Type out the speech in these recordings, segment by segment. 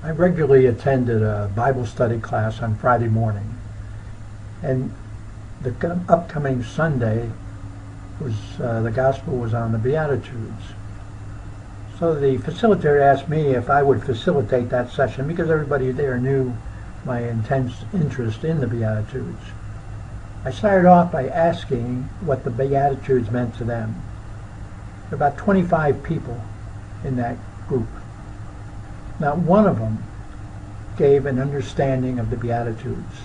I regularly attended a Bible study class on Friday morning, and the upcoming Sunday was the gospel was on the Beatitudes. So the facilitator asked me if I would facilitate that session because everybody there knew my intense interest in the Beatitudes. I started off by asking what the Beatitudes meant to them. There were about 25 people in that group. Not one of them gave an understanding of the Beatitudes.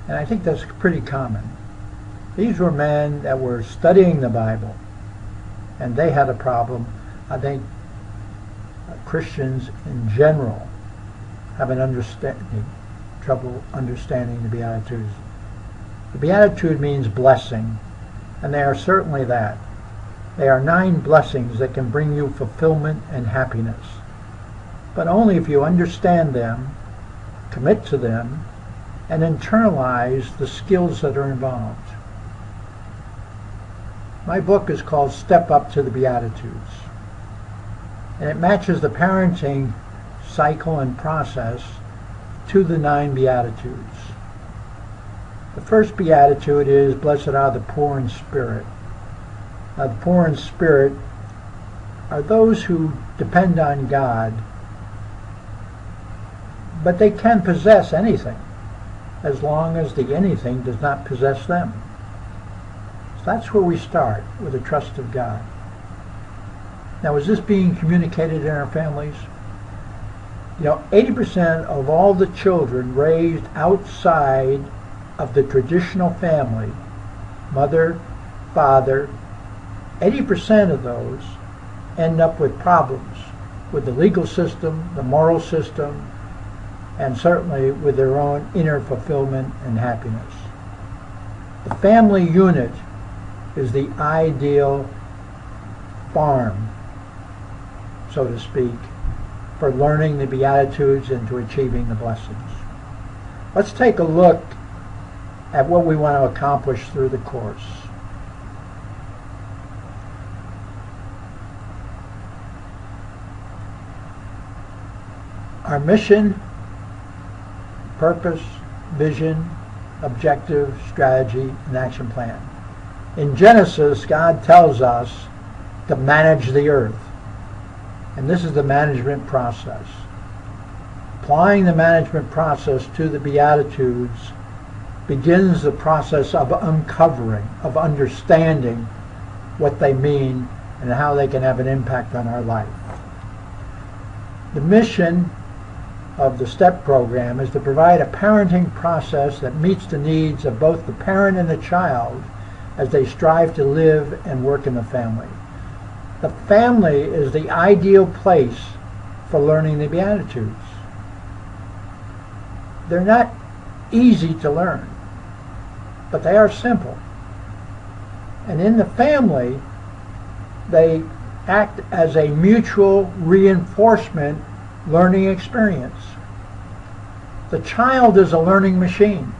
And I think that's pretty common. These were men that were studying the Bible, and they had a problem. I think Christians in general have trouble understanding the Beatitudes. The Beatitude means blessing, and they are certainly that. They are 9 blessings that can bring you fulfillment and happiness, but only if you understand them, commit to them, and internalize the skills that are involved. My book is called Step Up to the Beatitudes, and it matches the parenting cycle and process to the 9 Beatitudes. The first Beatitude is, blessed are the poor in spirit. Now, the poor in spirit are those who depend on God, but they can possess anything as long as the anything does not possess them. So that's where we start, with the trust of God. Now, is this being communicated in our families? 80% of all the children raised outside of the traditional family, mother, father, 80% of those end up with problems with the legal system, the moral system, and certainly with their own inner fulfillment and happiness. The family unit is the ideal farm, so to speak, for learning the Beatitudes and to achieving the blessings. Let's take a look at what we want to accomplish through the course. Our mission, purpose, vision, objective, strategy, and action plan. In Genesis, God tells us to manage the earth. And this is the management process. Applying the management process to the Beatitudes begins the process of uncovering, of understanding what they mean and how they can have an impact on our life. The mission of the STEP program is to provide a parenting process that meets the needs of both the parent and the child as they strive to live and work in the family. The family is the ideal place for learning the Beatitudes. They're not easy to learn, but they are simple. And in the family, they act as a mutual reinforcement learning experience. The child is a learning machine,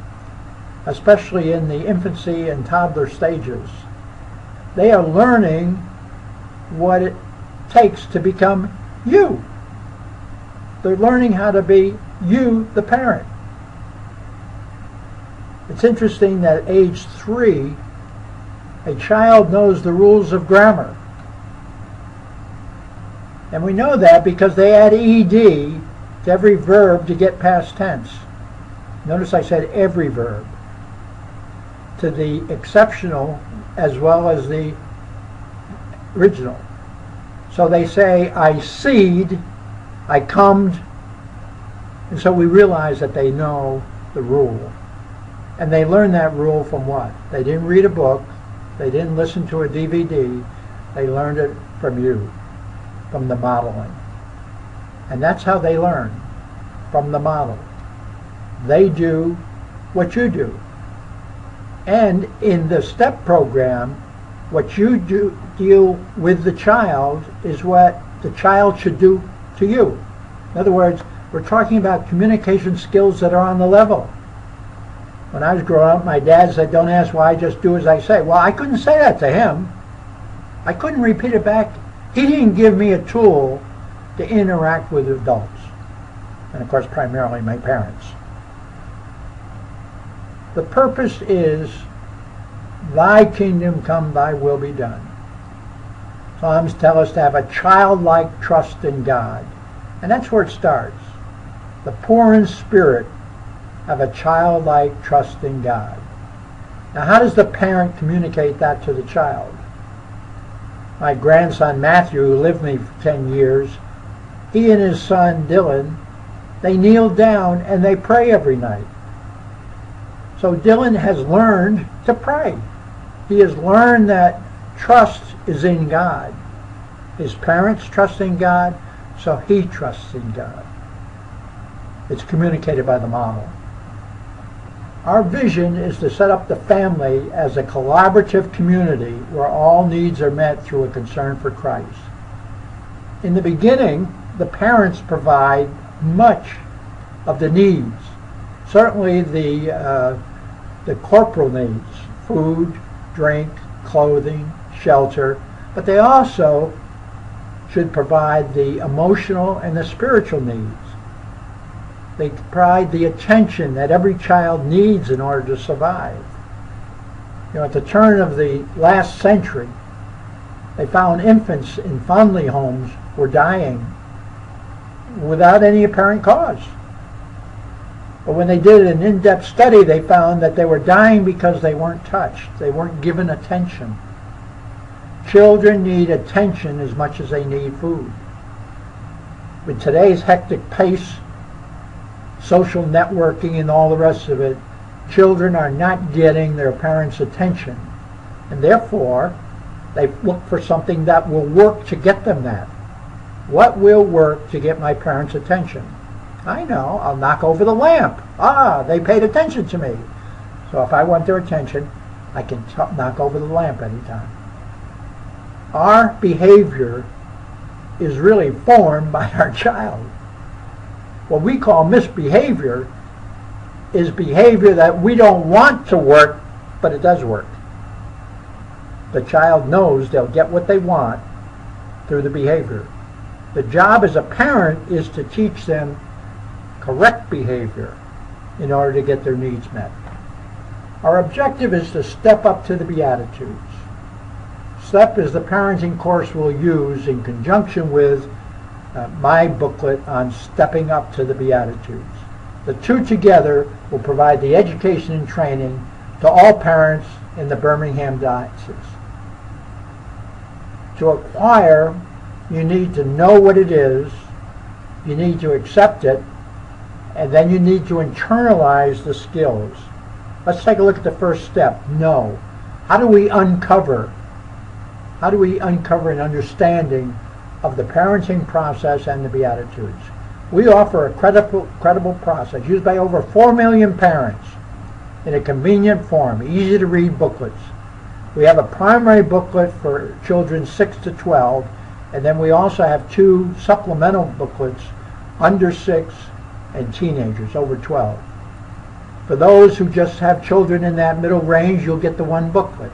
especially in the infancy and toddler stages. They are learning what it takes to become you. They're learning how to be you, the parent. It's interesting that at age 3, a child knows the rules of grammar. And we know that because they add ed to every verb to get past tense. Notice I said every verb, to the exceptional as well as the original. So they say, I seed, I comed, and so we realize that they know the rule. And they learn that rule from what? They didn't read a book, they didn't listen to a DVD, they learned it from you, from the modeling. And that's how they learn, from the model. They do what you do. And in the STEP program, what you deal with the child is what the child should do to you. In other words, we're talking about communication skills that are on the level. When I was growing up, my dad said, don't ask why, just do as I say. Well, I couldn't say that to him. I couldn't repeat it back. He didn't give me a tool to interact with adults. and of course primarily my parents. The purpose is, thy kingdom come, thy will be done. Psalms tell us to have a childlike trust in God, and that's where it starts. The poor in spirit have a childlike trust in God. Now, how does the parent communicate that to the child? My grandson Matthew, who lived with me for 10 years, he and his son Dylan, they kneel down and they pray every night. So Dylan has learned to pray. He has learned that trust is in God. His parents trust in God, so he trusts in God. It's communicated by the model. Our vision is to set up the family as a collaborative community where all needs are met through a concern for Christ. In the beginning, the parents provide much of the needs. Certainly the corporal needs, food, drink, clothing, shelter, but they also should provide the emotional and the spiritual needs. They provide the attention that every child needs in order to survive. At the turn of the last century, they found infants in family homes were dying without any apparent cause. But when they did an in-depth study, they found that they were dying because they weren't touched. They weren't given attention. Children need attention as much as they need food. With today's hectic pace, social networking and all the rest of it, children are not getting their parents' attention. And therefore, they look for something that will work to get them that. What will work to get my parents' attention? I know, I'll knock over the lamp. They paid attention to me. So if I want their attention, I can knock over the lamp anytime. Our behavior is really formed by our child. What we call misbehavior is behavior that we don't want to work, but it does work. The child knows they'll get what they want through the behavior. The job as a parent is to teach them correct behavior in order to get their needs met. Our objective is to step up to the Beatitudes. STEP is the parenting course we'll use in conjunction with my booklet on stepping up to the Beatitudes. The two together will provide the education and training to all parents in the Birmingham diocese. To acquire, you need to know what it is, you need to accept it, and then you need to internalize the skills. Let's take a look at the first step, know. How do we uncover an understanding of the parenting process and the Beatitudes? We offer a credible process used by over 4 million parents in a convenient form, easy to read booklets. We have a primary booklet for children 6 to 12, and then we also have 2 supplemental booklets under 6 and teenagers over 12. For those who just have children in that middle range, you'll get the 1 booklet.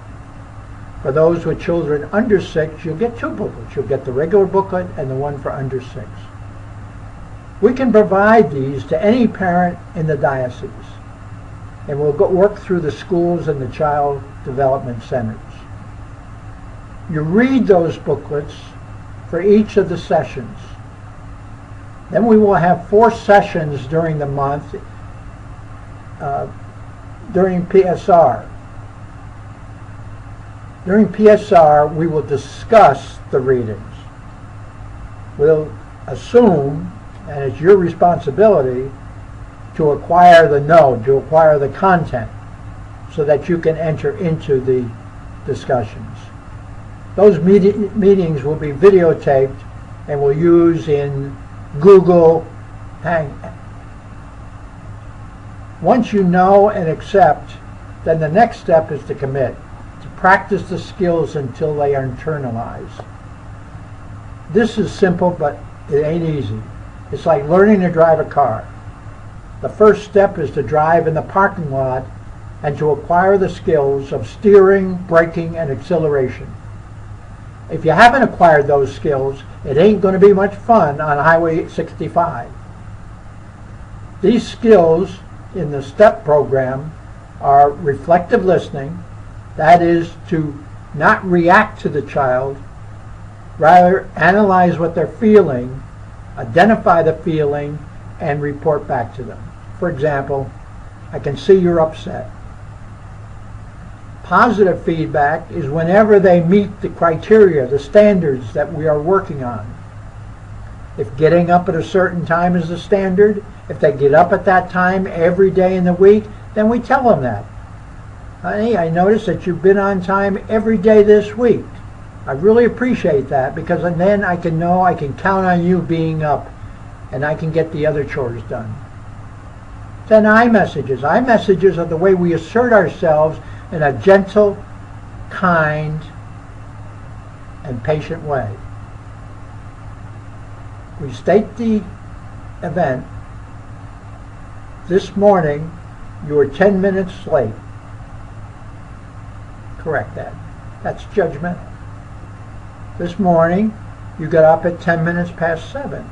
For those with children under 6, you'll get 2 booklets. You'll get the regular booklet and the one for under 6. We can provide these to any parent in the diocese, and we'll work through the schools and the child development centers. You read those booklets for each of the sessions. Then we will have 4 sessions during the month during PSR. During PSR, we will discuss the readings. We'll assume, and it's your responsibility, to acquire the know, to acquire the content, so that you can enter into the discussions. Those meetings will be videotaped and we'll use in Google Hang. Once you know and accept, then the next step is to commit, to practice the skills until they are internalized. This is simple, but it ain't easy. It's like learning to drive a car. The first step is to drive in the parking lot and to acquire the skills of steering, braking, and acceleration. If you haven't acquired those skills, it ain't going to be much fun on Highway 65. These skills in the STEP program are reflective listening, that is to not react to the child, rather analyze what they're feeling, identify the feeling, and report back to them. For example, I can see you're upset. Positive feedback is whenever they meet the criteria, the standards that we are working on. If getting up at a certain time is the standard, if they get up at that time every day in the week, then we tell them that. Honey, I noticed that you've been on time every day this week. I really appreciate that, because then I can know I can count on you being up and I can get the other chores done. Then iMessages. iMessages are the way we assert ourselves in a gentle, kind, and patient way. We state the event. This morning, you were 10 minutes late. Correct that. That's judgmental. This morning, you got up at 10 minutes past 7.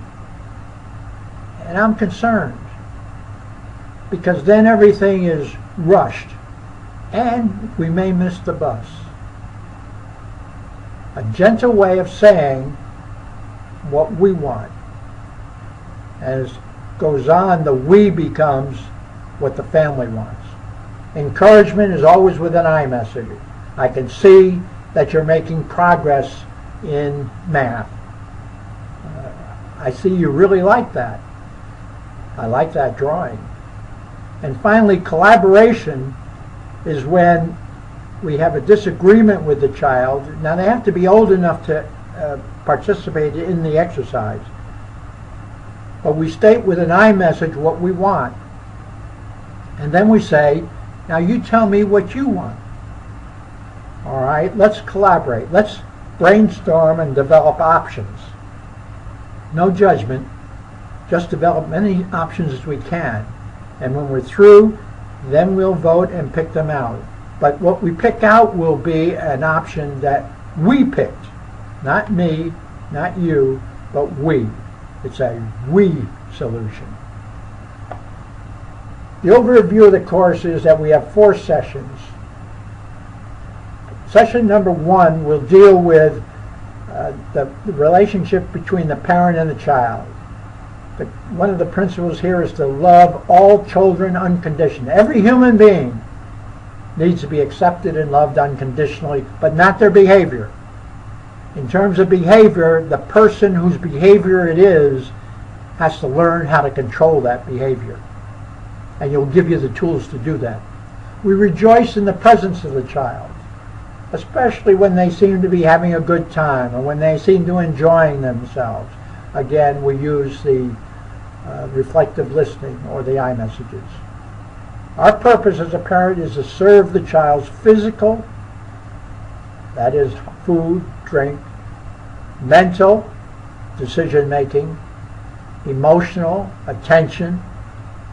And I'm concerned, because then everything is rushed and we may miss the bus. A gentle way of saying what we want. As goes on, the we becomes what the family wants. Encouragement is always with an I message. I can see that you're making progress in math. I see you really like that. I like that drawing. And finally, collaboration is when we have a disagreement with the child. Now, they have to be old enough to participate in the exercise. But we state with an I message what we want. And then we say, now you tell me what you want. All right, let's collaborate. Let's brainstorm and develop options. No judgment. Just develop many options as we can. And when we're through, then we'll vote and pick them out. But what we pick out will be an option that we picked. Not me, not you, but we. It's a we solution. The overview of the course is that we have 4 sessions. Session number 1 will deal with the relationship between the parent and the child. One of the principles here is to love all children unconditionally. Every human being needs to be accepted and loved unconditionally, but not their behavior. In terms of behavior, the person whose behavior it is has to learn how to control that behavior. And you'll give you the tools to do that. We rejoice in the presence of the child, especially when they seem to be having a good time or when they seem to enjoying themselves. Again, we use the reflective listening or the I messages. Our purpose as a parent is to serve the child's physical, that is food, drink, mental, decision making, emotional, attention,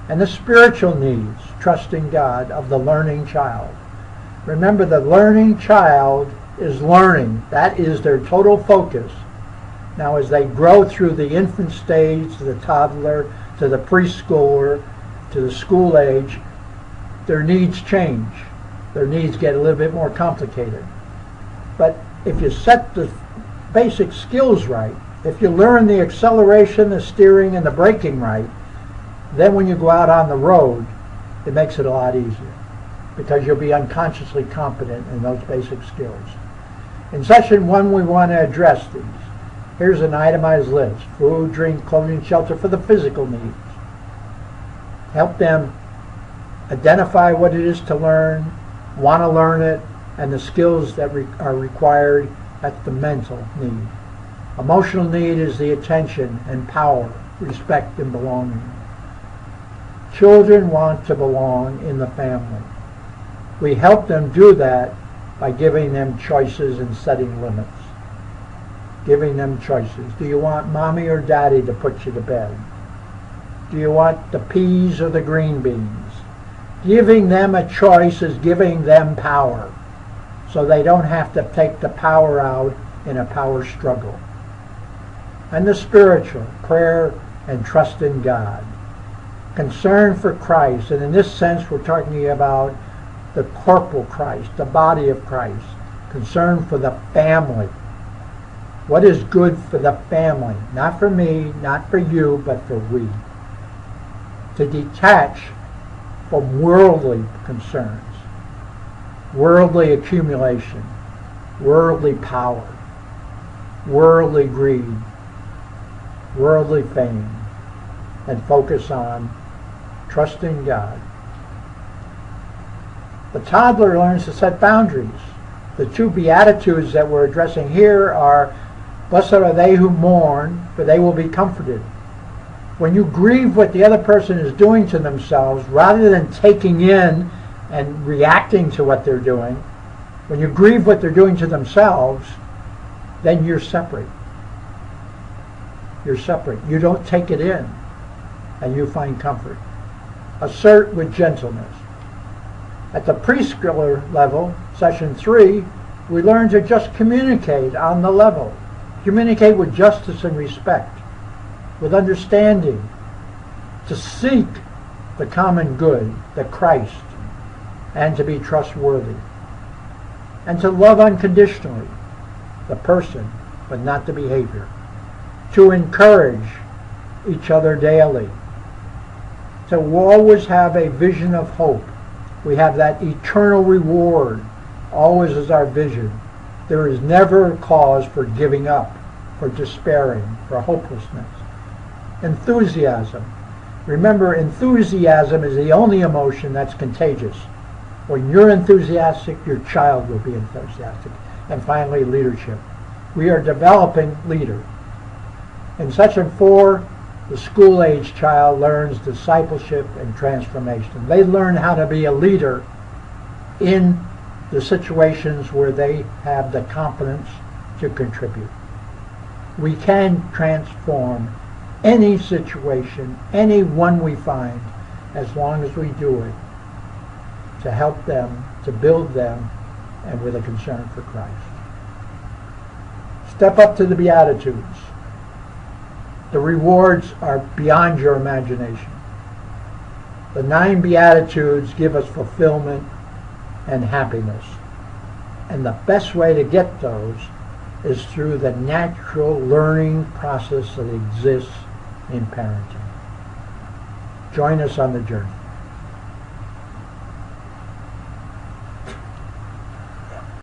and the spiritual needs, trusting God, of the learning child. Remember, the learning child is learning. That is their total focus. Now, as they grow through the infant stage, to the toddler, to the preschooler, to the school age, their needs change. Their needs get a little bit more complicated. But if you set the basic skills right, if you learn the acceleration, the steering, and the braking right, then when you go out on the road, it makes it a lot easier, because you'll be unconsciously competent in those basic skills. In session 1, we want to address these. Here's an itemized list: food, drink, clothing, shelter for the physical needs. Help them identify what it is to learn, want to learn it, and the skills that are required. That's the mental need. Emotional need is the attention and power, respect, and belonging. Children want to belong in the family. We help them do that by giving them choices and setting limits. Giving them choices. Do you want mommy or daddy to put you to bed? Do you want the peas or the green beans? Giving them a choice is giving them power, so they don't have to take the power out in a power struggle. And the spiritual, prayer and trust in God. Concern for Christ, and in this sense we're talking about the corporal Christ, the body of Christ. Concern for the family. What is good for the family? Not for me, not for you, but for we. To detach from worldly concerns, worldly accumulation, worldly power, worldly greed, worldly fame, and focus on trusting God. The toddler learns to set boundaries. The two Beatitudes that we're addressing here are, blessed are they who mourn, for they will be comforted. When you grieve what the other person is doing to themselves, rather than taking in and reacting to what they're doing, when you grieve what they're doing to themselves, then you're separate. You're separate. You don't take it in, and you find comfort. Assert with gentleness. At the preschooler level, session 3, we learn to just communicate on the level. Communicate with justice and respect, with understanding, to seek the common good, the Christ, and to be trustworthy, and to love unconditionally the person, but not the behavior, to encourage each other daily, to always have a vision of hope. We have that eternal reward always as our vision. There is never a cause for giving up, for despairing, for hopelessness. Enthusiasm. Remember, enthusiasm is the only emotion that's contagious. When you're enthusiastic, your child will be enthusiastic. And finally, leadership. We are developing leaders. In Section 4, the school-age child learns discipleship and transformation. They learn how to be a leader in the situations where they have the competence to contribute. We can transform any situation, any one we find, as long as we do it to help them, to build them, and with a concern for Christ. Step up to the Beatitudes. The rewards are beyond your imagination. The 9 Beatitudes give us fulfillment and happiness. And the best way to get those is through the natural learning process that exists in parenting. Join us on the journey.